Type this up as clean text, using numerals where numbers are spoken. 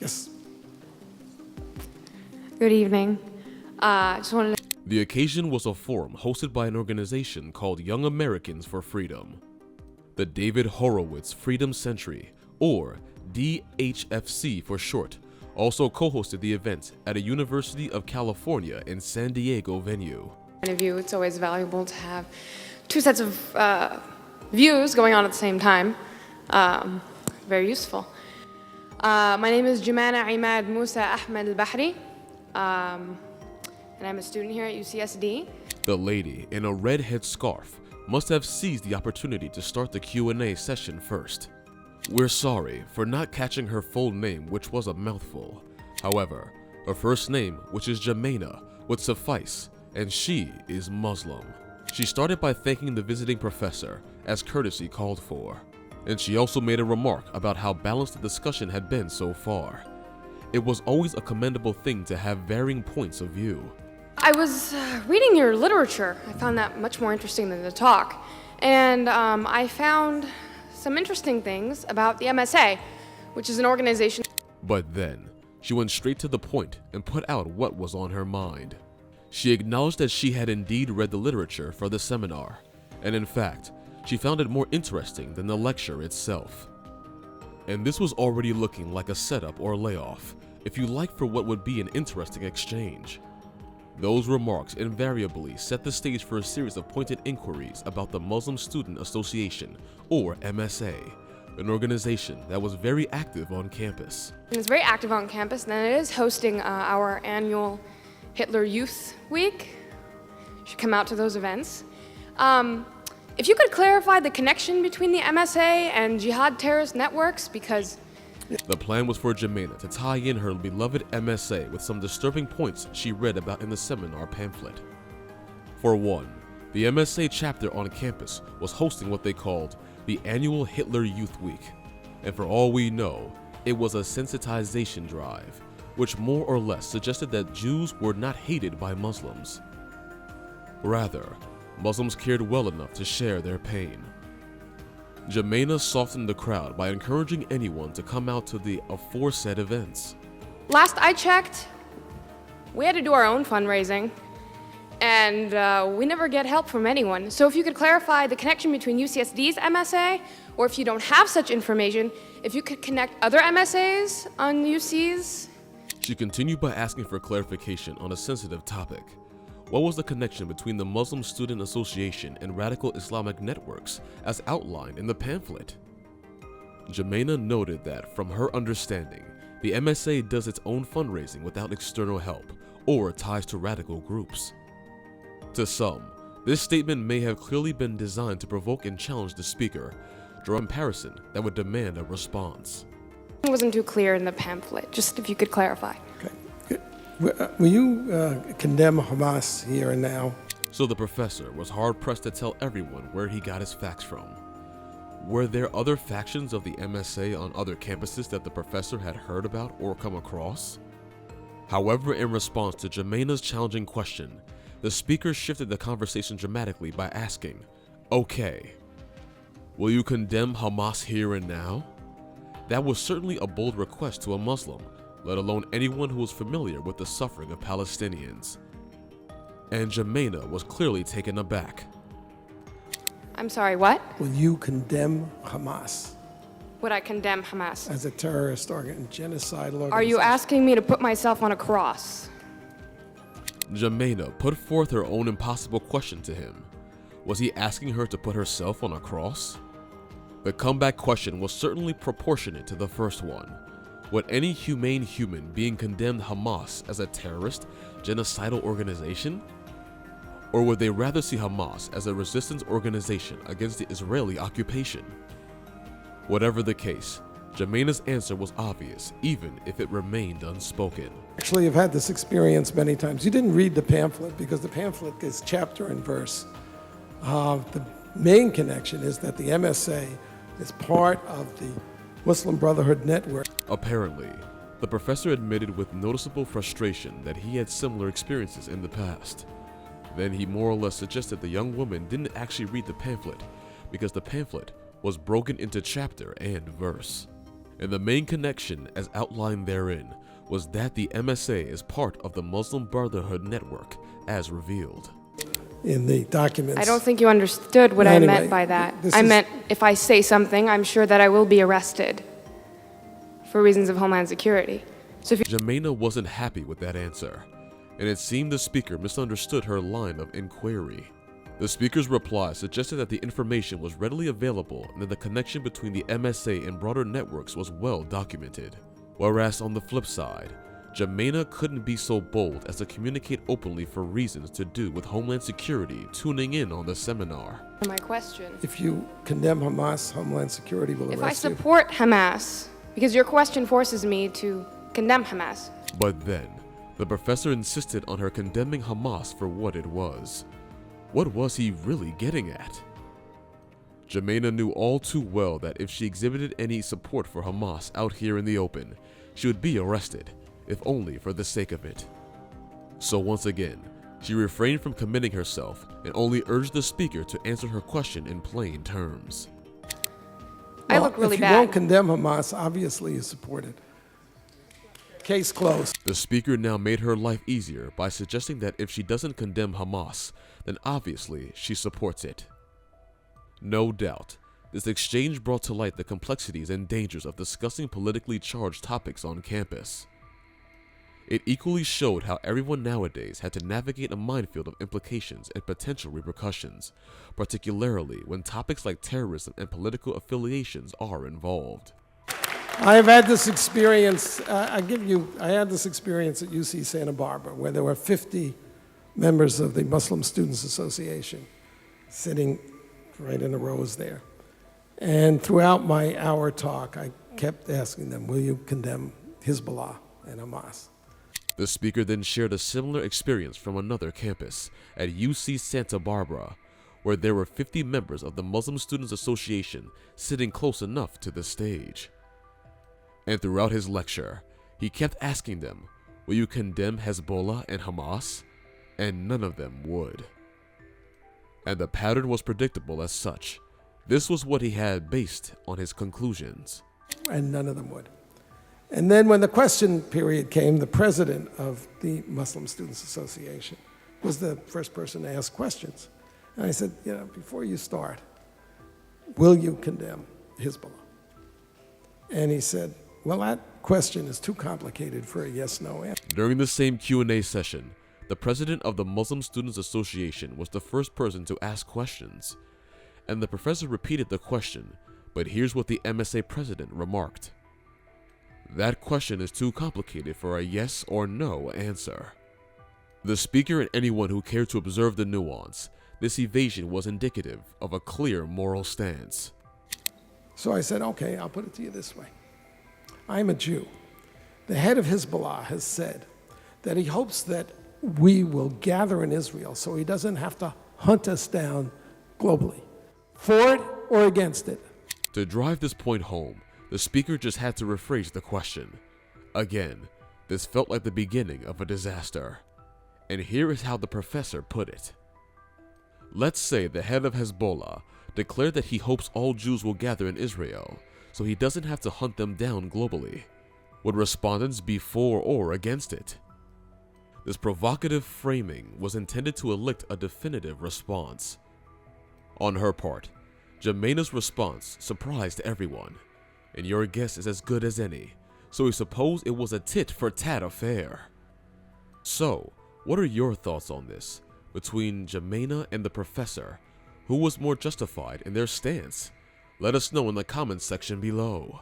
Yes. Good evening. Just wanted to... The occasion was a forum hosted by an organization called Young Americans for Freedom. The David Horowitz Freedom Century, or DHFC for short, also co-hosted the event at a University of California in San Diego venue. It's always valuable to have two sets of views going on at the same time. Very useful. My name is Jumana Imad Musa Ahmed al-Bahri, and I'm a student here at UCSD. The lady in a red head scarf must have seized the opportunity to start the Q&A session first. We're sorry for not catching her full name, which was a mouthful. However, her first name, which is Jumana, would suffice, and she is Muslim. She started by thanking the visiting professor, as courtesy called for, and she also made a remark about how balanced the discussion had been so far. It was always a commendable thing to have varying points of view. I was reading your literature. I found that much more interesting than the talk. And I found some interesting things about the MSA, which is an organization. But then, she went straight to the point and put out what was on her mind. She acknowledged that she had indeed read the literature for the seminar, and in fact, she found it more interesting than the lecture itself. And this was already looking like a setup or layoff, if you like, for what would be an interesting exchange. Those remarks invariably set the stage for a series of pointed inquiries about the Muslim Student Association, or MSA, an organization that was very active on campus. It's very active on campus, and it is hosting our annual Hitler Youth Week. You should come out to those events. If you could clarify the connection between the MSA and jihad terrorist networks, because... The plan was for Jumana to tie in her beloved MSA with some disturbing points she read about in the seminar pamphlet. For one, the MSA chapter on campus was hosting what they called the annual Hitler Youth Week, and for all we know, it was a sensitization drive, which more or less suggested that Jews were not hated by Muslims. Rather, Muslims cared well enough to share their pain. Jumana softened the crowd by encouraging anyone to come out to the aforesaid events. Last I checked, we had to do our own fundraising, and we never get help from anyone. So if you could clarify the connection between UCSD's MSA, or if you don't have such information, if you could connect other MSAs on UC's. She continued by asking for clarification on a sensitive topic. What was the connection between the Muslim Student Association and radical Islamic networks as outlined in the pamphlet? Jumana noted that, from her understanding, the MSA does its own fundraising without external help or ties to radical groups. To some, this statement may have clearly been designed to provoke and challenge the speaker, draw a comparison that would demand a response. It wasn't too clear in the pamphlet, just if you could clarify. Okay. Will you condemn Hamas here and now? So the professor was hard-pressed to tell everyone where he got his facts from. Were there other factions of the MSA on other campuses that the professor had heard about or come across? However, in response to Jumana's challenging question, the speaker shifted the conversation dramatically by asking, "Okay, will you condemn Hamas here and now?" That was certainly a bold request to a Muslim, let alone anyone who was familiar with the suffering of Palestinians. And Jumana was clearly taken aback. I'm sorry, what? Will you condemn Hamas Would I condemn Hamas? as a terrorist genocidal organization? Are you asking me to put myself on a cross? Jumana put forth her own impossible question to him. Was he asking her to put herself on a cross? The comeback question was certainly proportionate to the first one. Would any humane human being condemn Hamas as a terrorist, genocidal organization? Or would they rather see Hamas as a resistance organization against the Israeli occupation? Whatever the case, Jumana's answer was obvious, even if it remained unspoken. Actually, I've had this experience many times. You didn't read the pamphlet because the pamphlet is chapter and verse. The main connection is that the MSA is part of the Muslim Brotherhood network. Apparently, the professor admitted with noticeable frustration that he had similar experiences in the past. Then he more or less suggested the young woman didn't actually read the pamphlet because the pamphlet was broken into chapter and verse. And the main connection, as outlined therein, was that the MSA is part of the Muslim Brotherhood network, as revealed. In the documents. I don't think you understood what I Anyway, meant by that. this I is- meant if I say something, I'm sure that I will be arrested for reasons of Homeland Security. So if you Jemena wasn't happy with that answer, and it seemed the speaker misunderstood her line of inquiry. The speaker's reply suggested that the information was readily available and that the connection between the MSA and broader networks was well documented. Whereas on the flip side, Jemena couldn't be so bold as to communicate openly for reasons to do with Homeland Security tuning in on the seminar. my question, If you condemn Hamas, Homeland Security will if I arrest you. support Hamas, because your question forces me to condemn Hamas. But then, the professor insisted on her condemning Hamas for what it was. What was he really getting at? Jemena knew all too well that if she exhibited any support for Hamas out here in the open, she would be arrested, if only for the sake of it. So once again, she refrained from committing herself and only urged the speaker to answer her question in plain terms. I look really If you won't bad. condemn Hamas, obviously you support it. Case closed. The speaker now made her life easier by suggesting that if she doesn't condemn Hamas, then obviously she supports it. No doubt, this exchange brought to light the complexities and dangers of discussing politically charged topics on campus. It equally showed how everyone nowadays had to navigate a minefield of implications and potential repercussions, particularly when topics like terrorism and political affiliations are involved. I have had this experience, I had this experience at UC Santa Barbara where there were 50 members of the Muslim Students Association sitting right in the rows there. And throughout my hour talk, I kept asking them, will you condemn Hezbollah and Hamas? The speaker then shared a similar experience from another campus at UC Santa Barbara, where there were 50 members of the Muslim Students Association sitting close enough to the stage. And throughout his lecture, he kept asking them, will you condemn Hezbollah and Hamas? And none of them would. And the pattern was predictable as such. This was what he had based on his conclusions. And none of them would. And then when the question period came, the president of the Muslim Students Association was the first person to ask questions. And I said, before you start, will you condemn Hezbollah? And he said, well, that question is too complicated for a yes-no answer. During the same Q&A session, the president of the Muslim Students Association was the first person to ask questions. And the professor repeated the question, but here's what the MSA president remarked. That question is too complicated for a yes or no answer. The speaker and anyone who cared to observe the nuance, this evasion was indicative of a clear moral stance. So I said, okay, I'll put it to you this way. I'm a Jew. The head of Hezbollah has said that he hopes that we will gather in Israel so he doesn't have to hunt us down globally. For it or against it? To drive this point home, the speaker just had to rephrase the question. Again, this felt like the beginning of a disaster. And here is how the professor put it. Let's say the head of Hezbollah declared that he hopes all Jews will gather in Israel, so he doesn't have to hunt them down globally. Would respondents be for or against it? This provocative framing was intended to elicit a definitive response. On her part, Jemena's response surprised everyone, and your guess is as good as any, so we suppose it was a tit-for-tat affair. So, what are your thoughts on this? Between Jemena and the professor, who was more justified in their stance? Let us know in the comments section below.